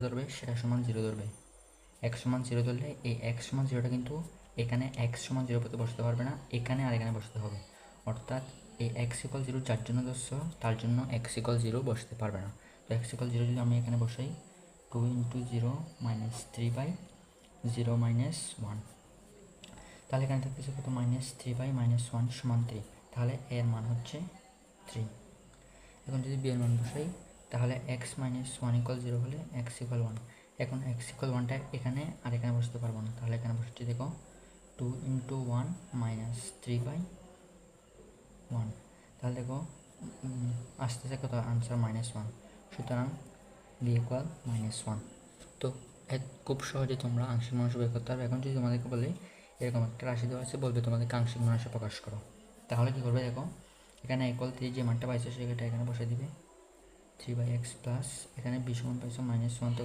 ধরবে সেটা সমান 0 ধরবে। x সমান 0 ধরলে এই x সমান 0টা কিন্তু এখানে x সমান 0 পথে বসতে পারবে না, এখানে আর এখানে বসতে হবে। অর্থাৎ এই x ইকুয়াল 0 যার জন্য ধরছো তার জন্য x ইকুয়াল 0 বসতে পারবে না। তো x ইকুয়াল 0 যদি আমি এখানে বসাই 2 × 0 - 3/0 - 1, তাহলে এখানে থাকতেছে কত -3/-1 সমান 3। তাহলে এর মান হচ্ছে 3। এখন যদি বি এর মান বসাই তাহলে x - 1 = 0 হলে x = 1। এখন x = 1টা এখানে আর এখানে বসতে পারবো না, তাহলে এখানে বসছি দেখো 2 × 1 - 3/1। তাহলে দেখো আসতেছে কত আনসার -1। সুতরাং বি ইকুয়াল -1। তো খুব সহজে তোমরা আংশিক ভগ্নাংশ বের করতে পারবে। এখন যদি তোমাদেরকে বলে এরকম একটা রাশি দেওয়া আছে, বলবে তোমাদেরকে আংশিক ভগ্নাংশ প্রকাশ করো, তাহলে কী করবে দেখো এখানে = 3 যে মানটা পাইছো সেটা এখানে বসে দিবে 3/x প্লাস এখানে b সমান পাইছো -1, তো